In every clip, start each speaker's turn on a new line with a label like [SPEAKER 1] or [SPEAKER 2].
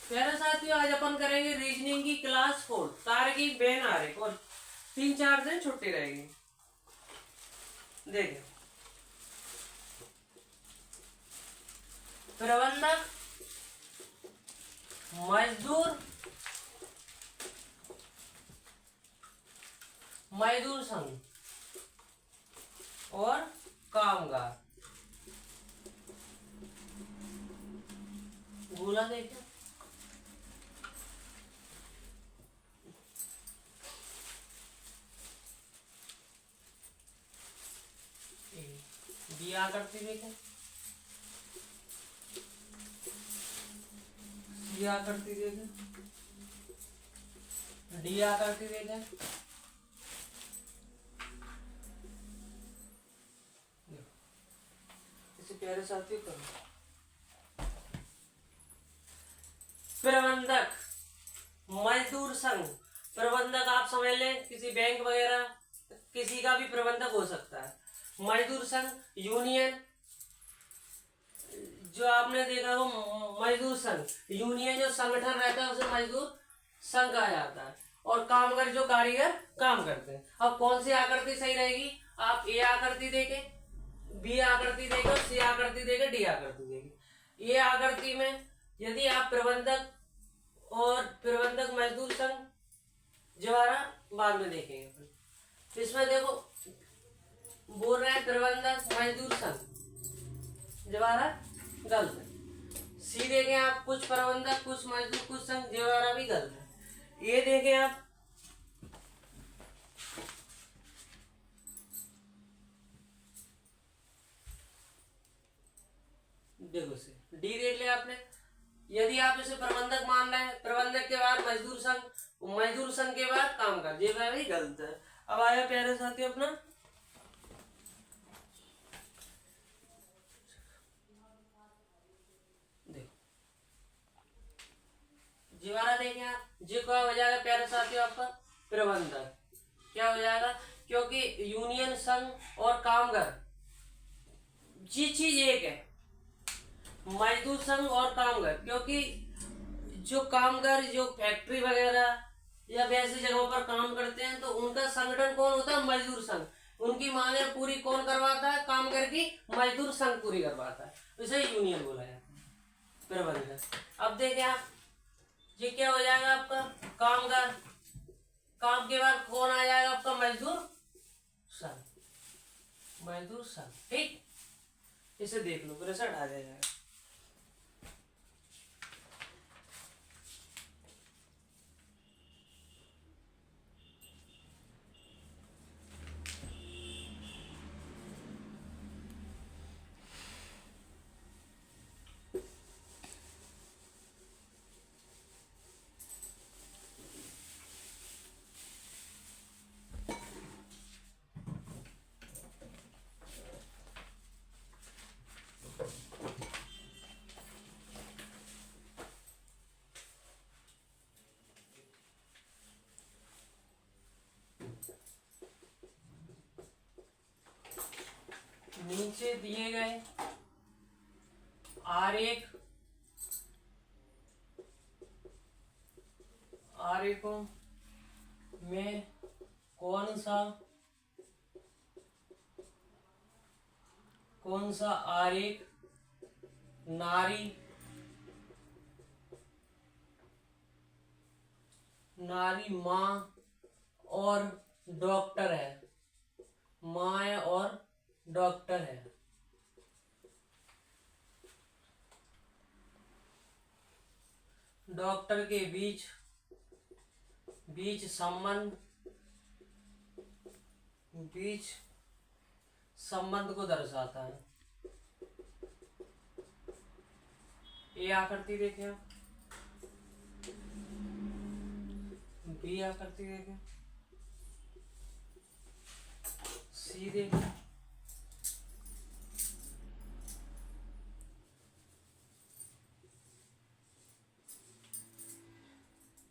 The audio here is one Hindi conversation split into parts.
[SPEAKER 1] प्यारे साथियों, आज अपन करेंगे रीजनिंग की क्लास 4 तार्किक बेन आरेख और 3-4 दिन छुट्टी रहेगी। देखिए, प्रबंधक, मजदूर, मजदूर संघ और कामगार। बोला देखिए, बी आकृति देखें, सी आकृति देखें, डी आकृति देखें, इसे प्यारे साथियों करो। प्रबंधक, मजदूर संघ। प्रबंधक आप समझ लें किसी बैंक वगैरह किसी का भी प्रबंधक हो सकता है। मजदूर संघ यूनियन, जो आपने देखा वो मजदूर संघ यूनियन, जो संगठन रहता है उसे मजदूर संघ कहा जाता है। और कामगार, जो कारीगर काम करते हैं। अब कौन सी आकृति सही रहेगी? आप ए आकृति देखें, बी आकृति देखें, सी आकृति देखें, डी आकृति देखें। ए आकृति में यदि आप प्रबंधक और प्रबंधक मजदूर संघ जवारा बाद में देखेंगे। इसमें देखो बोल रहे हैं प्रबंधक मजदूर संघ जवारा गलत है। सी देखें आप, कुछ प्रबंधक कुछ मजदूर कुछ संघ जवारा भी गलत है। ये देखें आप, देखो से डी देख लिया आपने। यदि आप इसे प्रबंधक मान रहे हैं, प्रबंधक के बाद मजदूर संघ, मजदूर संघ के बाद कामगार, ये भी गलत है। अब आया प्यारे साथियों अपना देखो जीवारा देखें आप, जी क्या हो जाएगा प्यारे साथियों आपका प्रबंधक। क्या हो जाएगा? क्योंकि यूनियन संघ और कामगार जी चीज एक है, मजदूर संघ और कामगार। क्योंकि जो कामगार जो फैक्ट्री वगैरह या वैसी जगहों पर काम करते हैं तो उनका संगठन कौन होता है? मजदूर संघ। उनकी मांगे पूरी कौन करवाता है? कामगार की मजदूर संघ पूरी करवाता है, इसे यूनियन बोला जाता है, प्रबंधक। अब देखें आप, ये क्या हो जाएगा आपका कामगार। काम के बाद कौन आ जाएगा आपका? मजदूर संघ, मजदूर संघ। ठीक, इसे देख लो, फिर हटा जाएगा। नीचे दिए गए आरेखों में कौन सा आरेख नारी माँ और डॉक्टर है? माँ और डॉक्टर है। डॉक्टर के बीच संबंध को दर्शाता है। ए आकृति देखें आप, बी आकृति देखें, सी देखें,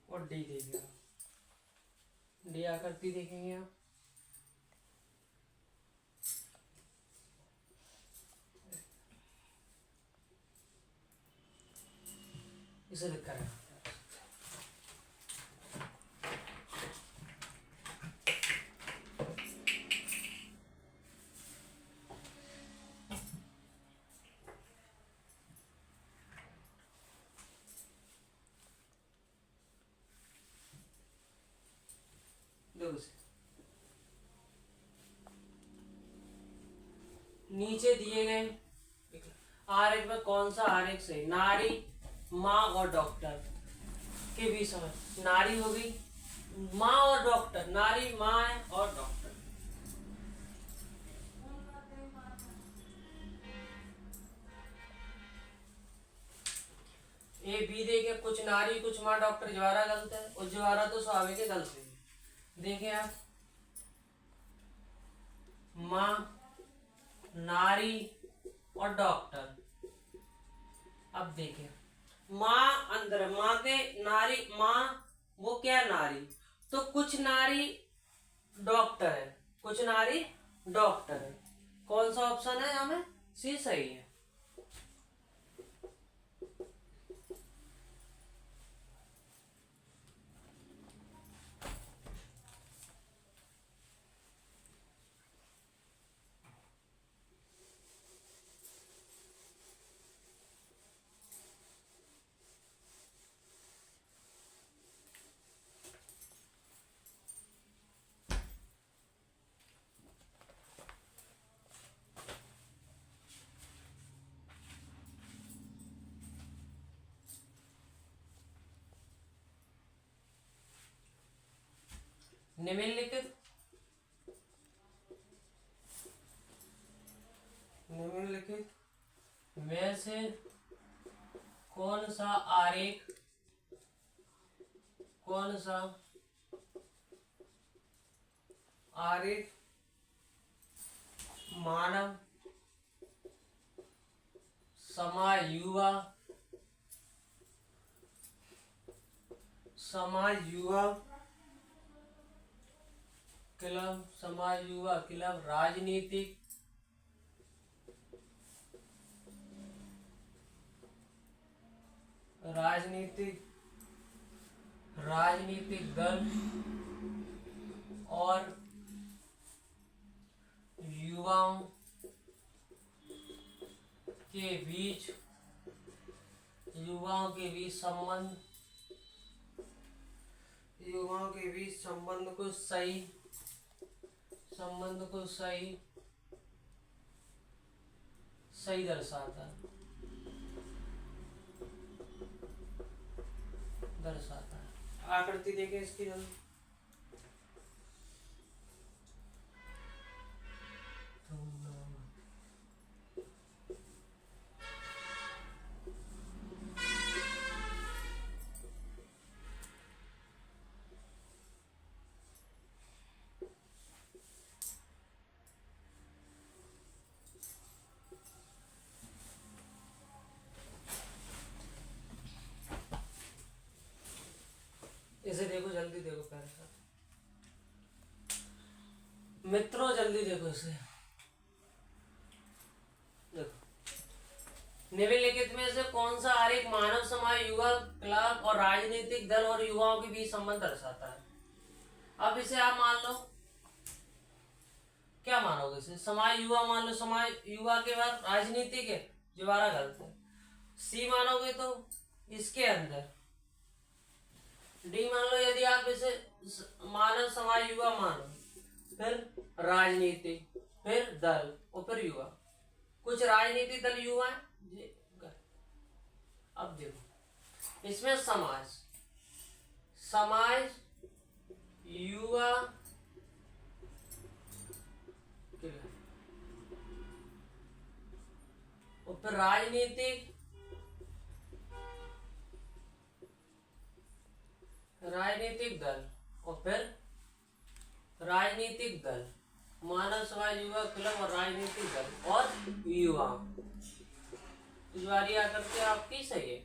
[SPEAKER 1] और डी देखेंगे आप। डी आकृति देखेंगे आप, इसे लिखा है। देखो से नीचे दिए गए आरेख में कौन सा आरेख सही, नारी, माँ और डॉक्टर के बीच में, नारी हो गई, माँ और डॉक्टर, नारी माँ है और डॉक्टर। ए बी देखे, कुछ नारी कुछ माँ डॉक्टर, ज्वारा गलत है और ज्वारा तो स्वाभाविक है, गलत है। देखें आप, माँ, नारी और डॉक्टर। अब देखें, माँ अंदर, माँ के नारी, माँ वो क्या नारी, तो कुछ नारी डॉक्टर है, कुछ नारी डॉक्टर है। कौन सा ऑप्शन है हमें, सी सही है। निम्नलिखित में से कौन सा आरेख मानव समाज युवा क्लब राजनीतिक दल और युवाओं के बीच संबंध को सही दर्शाता है। आकृति देखें इसकी जल्दी। इसे देखो, जल्दी देखो पहले साथ मित्रों, जल्दी देखो इसे। देखो, निम्नलिखित में से कौन सा आरेख मानव समाज युवा क्लब और राजनीतिक दल और युवाओं के बीच संबंध दर्शाता है। अब इसे आप मान लो, क्या मानोगे इसे, समाज युवा मान लो, समाज युवा के बाद राजनीतिक है, दोबारा गलत है। सी मानोगे तो इसके अंदर, डी मान लो, यदि आप इसे मानव समाज युवा मानो, फिर राजनीतिक, फिर दल और फिर युवा, कुछ राजनीतिक दल युवा है। अब देखो इसमें समाज युवा और फिर राजनीतिक दल और फिर राजनीतिक दल, मानव समाज युवा क्लब और राजनीतिक दल और युवा। करके आपकी सही है।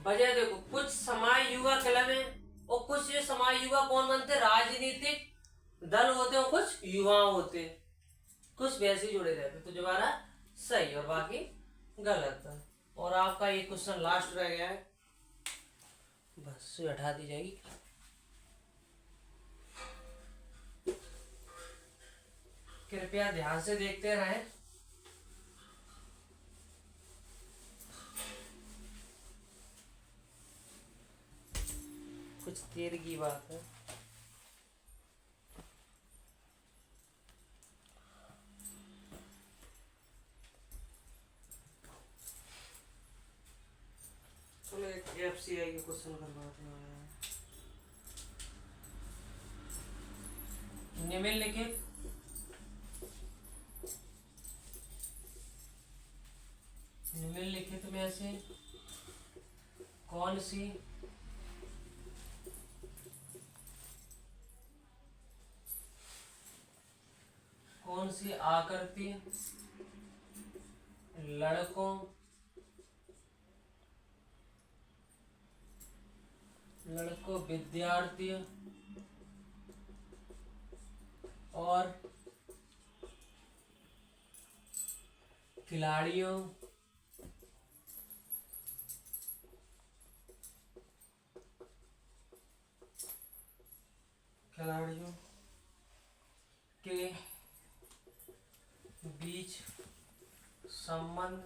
[SPEAKER 1] वजह देखो, कुछ समाज युवा क्लब है और कुछ ये समाज युवा कौन बनते, राजनीतिक दल होते हैं और कुछ युवा होते हैं, कुछ वैसे जुड़े रहते, तो दोबारा सही और बाकी गलत है। और आपका ये क्वेश्चन लास्ट रह गया है, बस हटा दी जाएगी। कृपया ध्यान से देखते रहें। कुछ देर की बात है। चलो एक FCI के क्वेश्चन करवाते हैं। निम्नलिखित में से कौन सी आकृति लड़कों विद्यार्थियों और खिलाड़ियों के बीच संबंध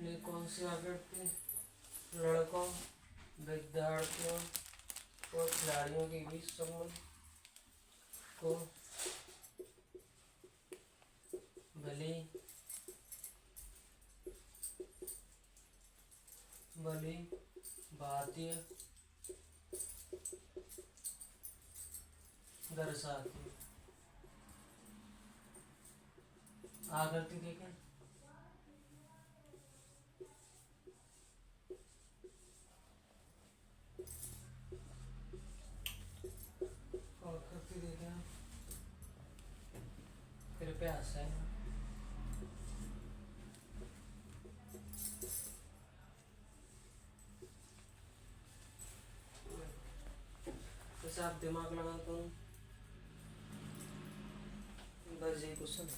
[SPEAKER 1] ने कौन सी आकृति लड़कों विद्यार्थियों और खिलाड़ियों के बीच संबंध को भली भांति दर्शाती है। आकृति देखें, आकृति देखें कृपया हंसें। आप दिमाग लगा तो बस यही क्वेश्चन है।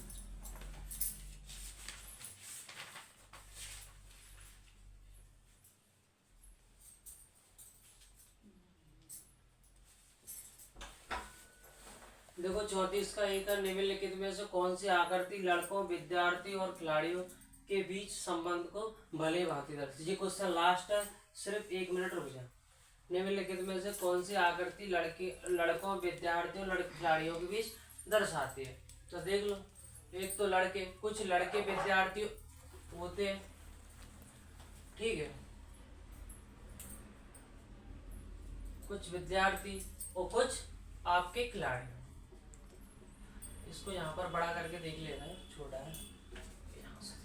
[SPEAKER 1] देखो 34 का एक निम्नलिखित में से कौन सी आकृति लड़कों विद्यार्थी और खिलाड़ियों के बीच संबंध को भले भांति दर्शाती है। ये क्वेश्चन लास्ट है, सिर्फ 1 मिनट रुक जा। निम्नलिखित में से कौन सी आकृति लड़कों विद्यार्थियों खिलाड़ियों के बीच दर्शाती है। तो देख लो, एक तो कुछ लड़के विद्यार्थी होते हैं, ठीक है, कुछ विद्यार्थी और कुछ आपके खिलाड़ी। इसको यहाँ पर बड़ा करके देख लेना है, छोटा है यहाँ से।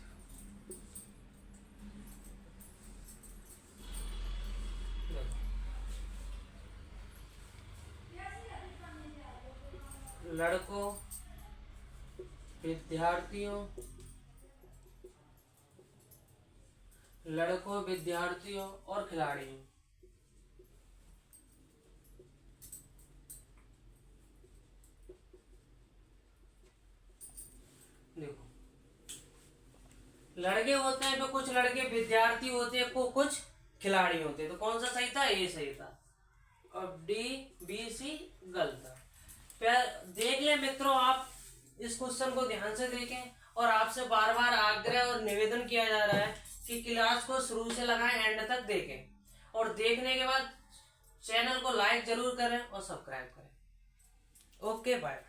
[SPEAKER 1] लड़कों विद्यार्थियों और खिलाड़ियों देखो, लड़के होते हैं तो कुछ लड़के विद्यार्थी होते हैं, कुछ खिलाड़ी होते हैं। तो कौन सा सही था? ए सही था और D B C गलत था। फिर देख ले मित्रों, आप इस क्वेश्चन को ध्यान से देखें और आपसे बार बार आग्रह और निवेदन किया जा रहा है कि क्लास को शुरू से लगाएं, एंड तक देखें और देखने के बाद चैनल को लाइक जरूर करें और सब्सक्राइब करें। Okay bye.